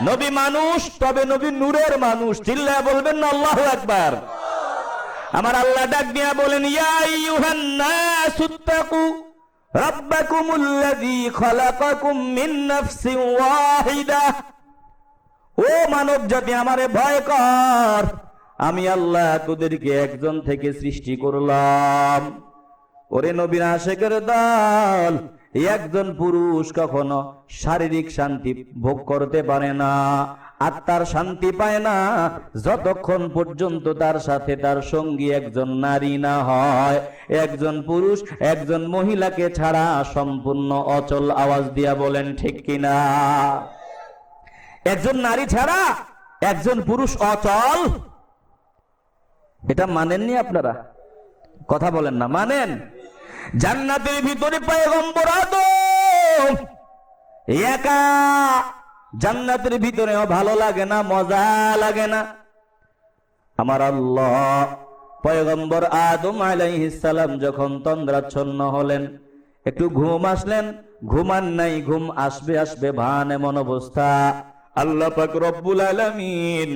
নবী মানুষ, তবে নবী নূরের মানুষ। চিল্লা বলবেন না আল্লাহু আকবার। আমার আল্লাহ ডাক দিয়া বলেন, ইয়া আইয়ুহান নাসুত্তাকু রাব্বাকুমুল্লাযী খালাকাকুম মিন নাফসিন ওয়াহিদা। ও মানব জাতি, আমারে ভয় কর, আমি আল্লাহ তোদেরকে একজন থেকে সৃষ্টি করলাম। ওরে নবীর আশিকের দল, একজন পুরুষ কখনো শারীরিক শান্তি ভোগ করতে পারে না, আত্মার শান্তি পায় না যতক্ষণ পর্যন্ত তার সাথে তার সঙ্গী একজন নারী না হয়। একজন পুরুষ একজন মহিলাকে ছাড়া সম্পূর্ণ অচল। আওয়াজ দিয়া বলেন ঠিক কিনা? একজন নারী ছাড়া একজন পুরুষ অচল। এটা মানেননি আপনারা? কথা বলেন না, মানেন? জান্নাতের ভিতরে পয়গম্বর আদম একা, জান্নাতের ভিতরেও ভালো লাগে না, মজা লাগে না। আমার আল্লাহ পয়গম্বর আদম আলাইহিস সালাম যখন তন্দ্রাচ্ছন্ন হলেন, একটু ঘুম আসলেন, ঘুমান নাই, ঘুম আসবে আসবে ভান, এমন অবস্থা। আল্লাহ পাক রব্বুল আলামিন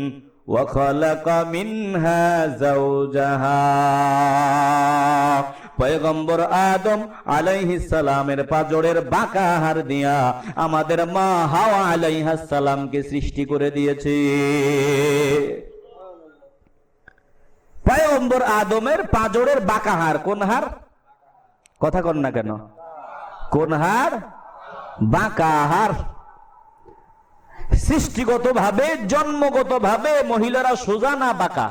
ওয়া খালাকা মিনহা যাওজাহা, পয়গম্বর আদম আলাইহিস সালামের পাজরের বাঁকা হাড় দিয়া আমাদের মা হাওয়া আলাইহিস সালামকে সৃষ্টি করে দিয়েছে। পয়গম্বর আদমের পাজরের বাঁকা হাড়, কোন হাড়? কথা কন না কেন? কোন হাড়? বাঁকা হাড়। সৃষ্টিগত ভাবে, জন্মগত ভাবে মহিলারা সোজা না বাঁকা?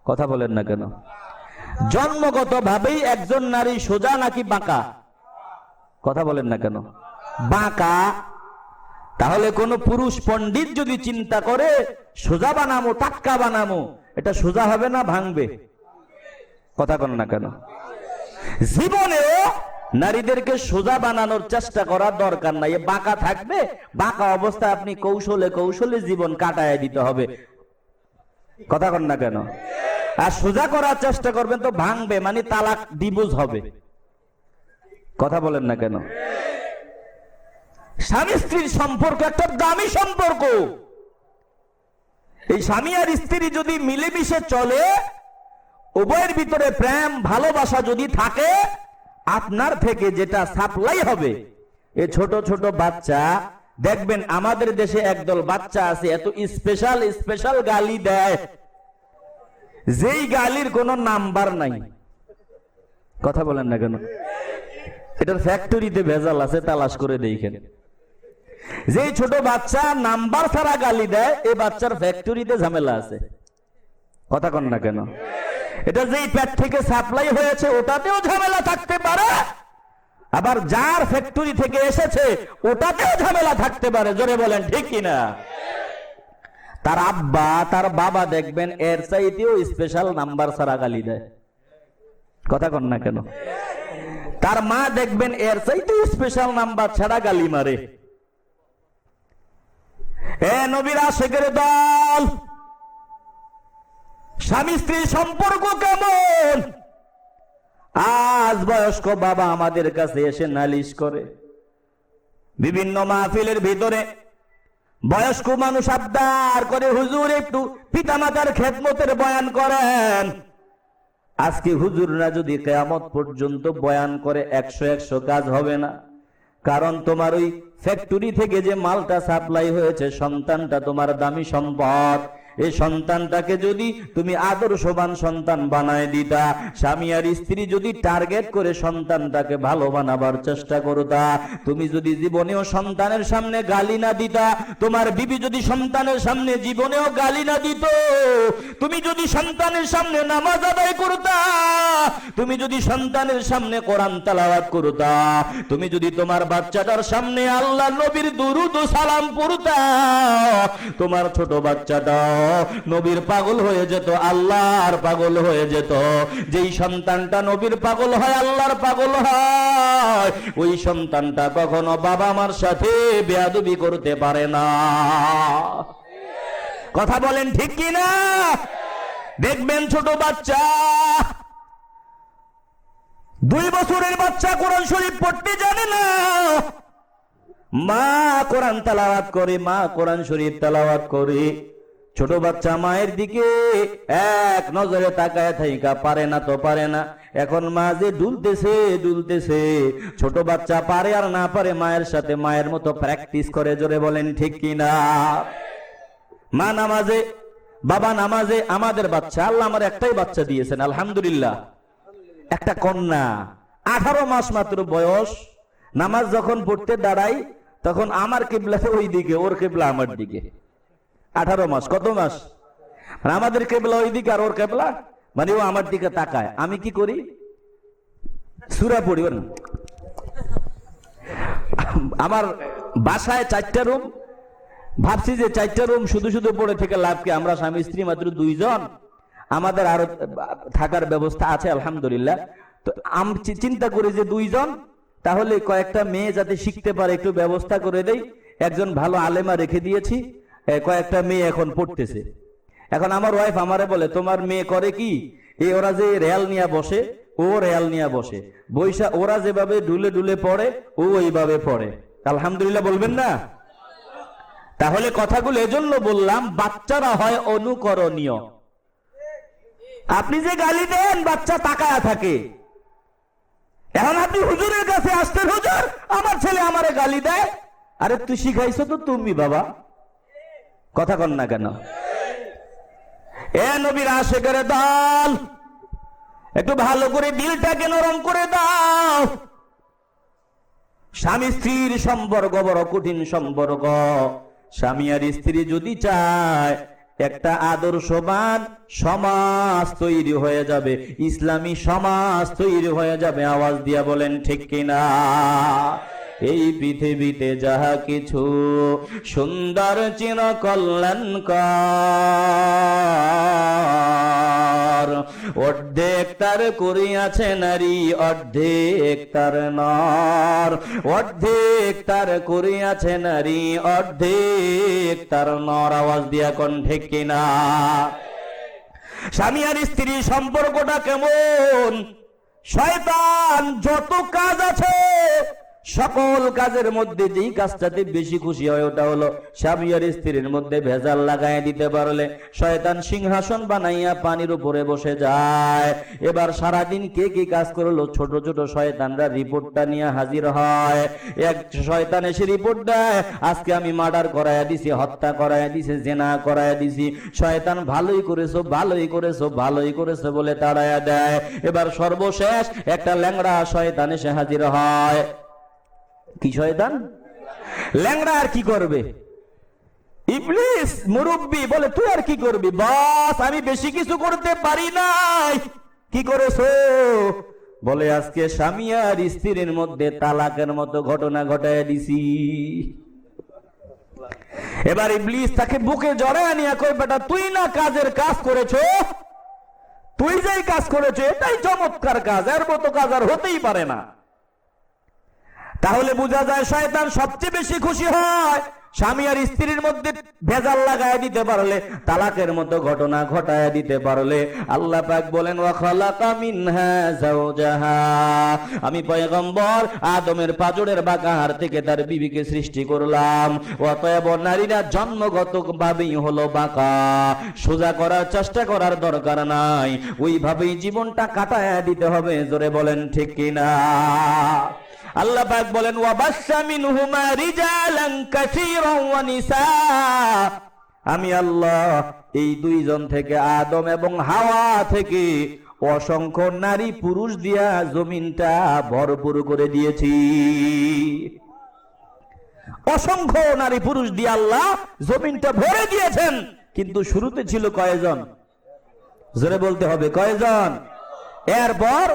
কথা বলেন না কেন? জন্মগত ভাবেই একজন নারী সোজা নাকি বাঁকা? কথা বলেন না কেন? বাঁকা। তাহলে কোন পুরুষ পণ্ডিত যদি চিন্তা করে সোজা বানামো, টাটকা বানামো, এটা সোজা হবে না ভাঙবে? কথা কন না কেন? জীবনেও নারীদেরকে সোজা বানানোর চেষ্টা করার দরকার নাই। বাঁকা থাকবে, বাঁকা অবস্থায় আপনি কৌশলে কৌশলে জীবন কাটায় দিতে হবে। কথা কন না কেন? আর সোজা করার চেষ্টা করবেন তো ভাঙবে, মানে তালাক, ডিভোর্স হবে। কথা বলেন না কেন? স্বামী স্ত্রীর সম্পর্ক একটা দামি সম্পর্ক। এই স্বামী আর স্ত্রী যদি মিলেমিশে চলে, উভয়ের ভিতরে প্রেম ভালোবাসা যদি থাকে, আপনার থেকে যেটা সাপ্লাই হবে, এই ছোট ছোট বাচ্চা দেখবেন, আমাদের দেশে একদল বাচ্চা আছে এত স্পেশাল স্পেশাল গালি দেয়, যেই গালির কোনো নাম্বার নাই। কথা বলেন না কেন? এটার ফ্যাক্টরিতে ভেজাল আছে, তালাশ করে দেখেন। যেই ছোট বাচ্চা নাম্বার ছাড়া গালি দেয়, এই বাচ্চার ফ্যাক্টরিতে ঝামেলা আছে। কথা কন না কেন? এটা যেই পেট থেকে সাপ্লাই হয়েছে, ওটাতেও ঝামেলা থাকতে পারে, আবার যার ফ্যাক্টরি থেকে এসেছে ওটাতেও ঝামেলা থাকতে পারে। জোরে বলেন ঠিক কিনা? তার আব্বা তার বাবা দেখবেন এর চাইতেও স্পেশাল নাম্বার ছাড়া গালি দেয়। কথা কন না কেন? তার মা দেখবেন এর চাইতেও স্পেশাল নাম্বার ছাড়া গালি মারে। এ নবীর আশিকের দল, স্বামী স্ত্রীর সম্পর্ক কেমন? আজ বয়স্ক বাবা আমাদের কাছে এসে নালিশ করে। বিভিন্ন মাহফিলের ভিতরে বয়স্ক মানুষ আবদার করে, হুজুর একটু পিতামাতার খেদমতের বয়ান করেন। আজকে হুজুররা যদি কিয়ামত পর্যন্ত বয়ান করে 100 কাজ হবে না। কারণ তোমার ওই ফ্যাক্টরি থেকে যে মালটা সাপ্লাই হয়েছে, সন্তানটা তোমার দামি সম্পদ। এই সন্তানটাকে যদি তুমি আদর্শবান সন্তান বানায় দিতা, স্বামী আর স্ত্রী যদি টার্গেট করে সন্তানটাকে ভালো বানাবার চেষ্টা করতা, তুমি যদি জীবনেও সন্তানের সামনে গালি না দিতা, তোমার বিবি যদি সন্তানের সামনে জীবনেও গালি না দিত, তুমি যদি সন্তানের সামনে নামাজ আদায় করতা, তুমি যদি সন্তানের সামনে কোরআন তেলাওয়াত করতা, তুমি যদি তোমার বাচ্চাটার সামনে আল্লাহ নবীর দুরুদ ও সালাম পড়তা, তোমার ছোট বাচ্চাটা নবীর পাগল হয়ে যেত, আল্লাহর পাগল হয়ে যেত। যেই সন্তানটা নবীর পাগল হয়, আল্লাহর পাগল হয়, ওই সন্তানটা কখনো বাবা মার সাথে বেয়াদবি করতে পারে না। কথা বলেন ঠিক কি না? দেখবেন ছোট বাচ্চা, 2 বছরের বাচ্চা কোরআন শরীফ পড়তে জানে না, মা কোরআন তেলাওয়াত করে, মা কোরআন শরীফ তেলাওয়াত করে, ছোট বাচ্চা মায়ের দিকে এক নজরে তাকায় থাইকা পারে না তো পারে না। এখন মা যে দুলতেছে, ছোট বাচ্চা পারে আর না পারে মায়ের সাথে মায়ের মতো প্র্যাকটিস করে। জোরে বলেন ঠিক কিনা? মা নামাজে, বাবা নামাজে, আমাদের বাচ্চা, আল্লাহ আমার একটাই বাচ্চা দিয়েছেন আলহামদুলিল্লাহ, একটা কন্যা, 18 মাস মাত্র বয়স। নামাজ যখন পড়তে দাঁড়াই তখন আমার কিবলা ওই দিকে, ওর কিবলা আমার দিকে। 18 মাস, কত মাস? আমাদের কেবলা ওই দিকে আর ওর কেবলা, মানে ও আমার দিকে তাকায়। আমি কি করি? সূরা পড়ি। আমার বাসায় 4টা রুম, ভাবছি যে 4টা রুম শুধু শুধু পড়ে থেকে লাভ কি? আমরা স্বামী স্ত্রী মাত্র 2 জন, আমাদের আরো থাকার ব্যবস্থা আছে আলহামদুলিল্লাহ। তো আমি চিন্তা করি যে 2 জন, তাহলে কয়েকটা মেয়ে যাতে শিখতে পারে একটু ব্যবস্থা করে দেই। একজন ভালো আলেমা রেখে দিয়েছি, কয়েকটা মেয়ে এখন পড়তেছে। এখন আমার ওয়াইফ আমারে বলে, তোমার মেয়ে করে কি, এই ওরা যে রেয়াল নিয়ে বসে, ও রেয়াল নিয়ে বসে, বৈশা ওরা যেভাবে ডুলে ডুলে পড়ে ও ওইভাবে পড়ে। আলহামদুলিল্লাহ বলবেন না? তাহলে কথাগুলো এজন্য বললাম, বাচ্চারা হয় অনুকরণীয়। আপনি যে গালি দেন বাচ্চা তাকায়া থাকে। এখন আপনি হুজুরের কাছে আসতেন, হুজুর আমার ছেলে আমারে গালি দেয়। আরে তুই শিখাইছো তো তুমি বাবা। কথা কন না কেন? এ নবীর আশিকের দল, একটু ভালো করে দিলটাকে নরম করে দাও। স্বামী স্ত্রীর সম্পর্ক বড় কঠিন সম্পর্ক। স্বামী আর স্ত্রী যদি চায় একটা আদর্শবান সমাজ তৈরি হয়ে যাবে, ইসলামী সমাজ তৈরি হয়ে যাবে। আওয়াজ দিয়া বলেন ঠিক কিনা? এই পৃথিবীতে যাহা কিছু সুন্দর চির কল্যাণকর, অর্ধেক তার করিয়াছে নারী, অর্ধেক তার নর, অর্ধেক তার করিয়াছে নারী, অর্ধেক তার নর। আওয়াজ দিয়া কোন ঠিক কিনা? স্বামী আর স্ত্রী সম্পর্কটা কেমন? শয়তান যত কাজ আছে সকল কাজের মধ্যে যেই কাজটাতে বেশি খুশি হয় ওটা হলো স্বামী আর স্ত্রীর মধ্যে ভেজাল লাগাই দিতে পারলে শয়তান সিংহাসন বানাইয়া পানির উপরে বসে যায়। এবার সারাদিন কে কি কাজ করলো ছোট ছোট শয়তানরা রিপোর্টটা নিয়ে হাজির হয়। এক শয়তান এসে রিপোর্ট দেয়, আজকে আমি মার্ডার করাইয়া দিছি, হত্যা করাইয়া দিছি, জেনা করাইয়া দিছি। শয়তান ভালোই করেছো ভালোই করেছো ভালোই করেছো বলে তাড়াইয়া দেয়। এবার সর্বশেষ একটা ল্যাংড়া শয়তান এসে হাজির হয়। কি শয়তান? ল্যাংড়া। আর কি করবে? ইবলিস মুরব্বি বলে তুই আর কি করবি? বাস আমি বেশি কিছু করতে পারি নাই। কি করেছো? বলে আজকে স্বামী আর স্ত্রীর মধ্যে তালাকের মতো ঘটনা ঘটায় দিছি। এবার ইবলিস তাকে বুকে জড়ায় নিয়ে কই বেটা তুই না কাজের কাজ করেছো, তুই যেই কাজ করেছো এটাই চমৎকার কাজ, এর মতো কাজ আর হতেই পারে না। তাহলে বোঝা যায় শয়তান সবচেয়ে বেশি খুশি হয় স্বামী আর স্ত্রীর মধ্যে ভেজাল লাগায় দিতে পারলে, তালাকের মতো ঘটনা ঘটায় দিতে পারলে। আল্লাহ পাক বলেন ওয়া খালাকা মিনহা যাওজাহা, আমি পয়গম্বর আদমের পাঁজরের বাঁকা হাড় থেকে তার বিবিকে সৃষ্টি করলাম। অতএব নারীরা জন্মগতভাবেই হলো বাঁকা, সোজা করার চেষ্টা করার দরকার নাই, ওইভাবেই জীবনটা কাটায় দিতে হবে। জোরে বলেন ঠিক কিনা? আল্লাহ পাক বলেন ওয়াবাসসা মিনহুমা রিজালান কাসীরান ওয়া নিসা, আমি আল্লাহ এই দুইজন থেকে আদম এবং হাওয়া থেকে অসংখ্য নারী পুরুষ দিয়া জমিনটা ভরপুর করে দিয়েছি। অসংখ্য নারী পুরুষ দিয়ে আল্লাহ জমিনটা ভরে দিয়েছেন। কিন্তু শুরুতে ছিল কয়জন? জোরে বলতে হবে কয়জন? এরপর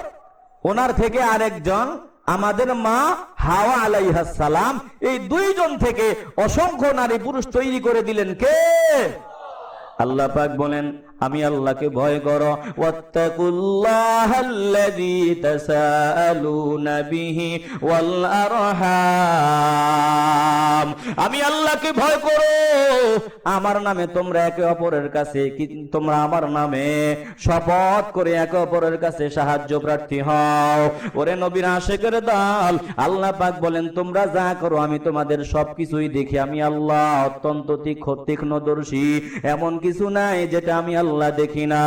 ওনার থেকে আরেকজন আমাদের মা হাওয়া আলাইহিস সালাম, এই দুইজন থেকে অসংখ্য নারী পুরুষ তৈরি করে দিলেন কে? আল্লাহ পাক বলেন আমি আল্লাহকে ভয় করো। ওয়াত্তাকুল্লাহাল্লাযী তাসাআলুনা বিহি ওয়াল আরহাম, আমি আল্লাহকে ভয় করো। আমার নামে তোমরা একে অপরের কাছে, তোমরা আমার নামে শপথ করে একে অপরের কাছে সাহায্য প্রার্থী হও। ওরে নবীর আশিকের দল, আল্লাহ পাক বলেন তোমরা যা করো আমি তোমাদের সবকিছুই দেখি। আমি আল্লাহ অত্যন্ত তীক্ষ্ণদর্শী, এমন কিছু নাই যেটা আমি আল্লাহ দেখি না।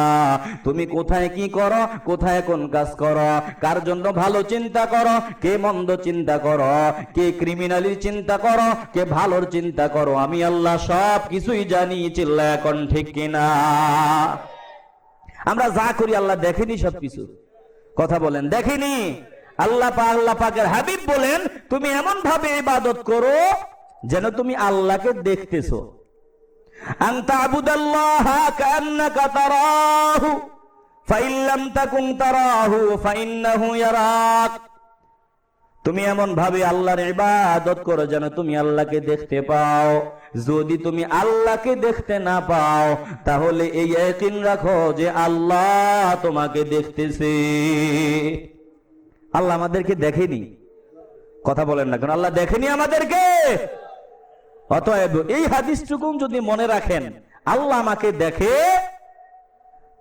তুমি কোথায় কি করো, কোথায় কোন কাজ করো, কার জন্য ভালো চিন্তা করো, কে মন্দ চিন্তা করো, কে ক্রিমিনালির চিন্তা করো, কে ভালোর চিন্তা করো, আমি আল্লাহ সব কিছুই জানি। চিল্লায় এখন ঠিক কিনা? আমরা যা করি আল্লাহ দেখেনি সবকিছু? কথা বলেন দেখেনি? আল্লাহ পাকের হাবিব বলেন তুমি এমন ভাবে ইবাদত করো যেন তুমি আল্লাহকে দেখতেছো। আনতা আবুদাল্লাহা কান্নাকা তারাহু ফাইন লাম তাকুন তারাহু ফাইন্নাহু ইয়ারাক, তুমি এমন ভাবে আল্লাহর ইবাদত করো যেন তুমি আল্লাহকে দেখতে পাও। যদি তুমি আল্লাহকে দেখতে না পাও তাহলে এই ইয়াকিন রাখো যে আল্লাহ তোমাকে দেখতেছে। আল্লাহ আমাদেরকে দেখেনি? কথা বলেন না কেন? আল্লাহ দেখেনি আমাদেরকে? অতএব এই হাদিসটুকু যদি মনে রাখেন আল্লাহ আমাকে দেখে,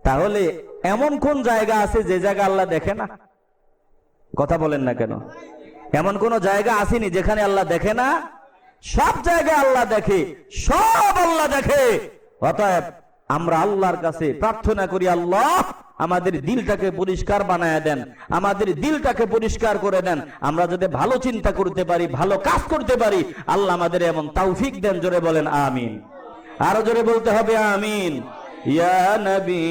তাহলে এমন কোন জায়গা আছে যে জায়গা আল্লাহ দেখে না? কথা বলেন না কেন? এমন কোন জায়গা আসেনি যেখানে আল্লাহ দেখে না? সব জায়গায় আল্লাহ দেখে, সব আল্লাহ দেখে। অতএব আমরা আল্লাহর কাছে প্রার্থনা করি আল্লাহ আমাদের দিলটাকে পরিষ্কার বানায় দেন, আমাদের দিলটাকে পরিষ্কার করে দেন। আমরা যদি ভালো চিন্তা করতে পারি, ভালো কাজ করতে পারি, আল্লাহ আমাদের এমন তৌফিক দেন। জোরে বলেন আমিন। আরো জোরে বলতে হবে আমিন। ইয়া নবী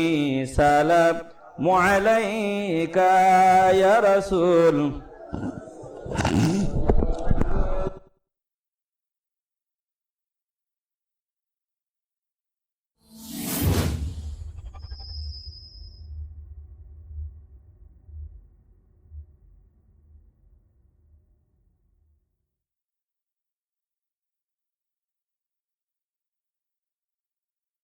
সালামু আলাইকা ইয়া রাসূল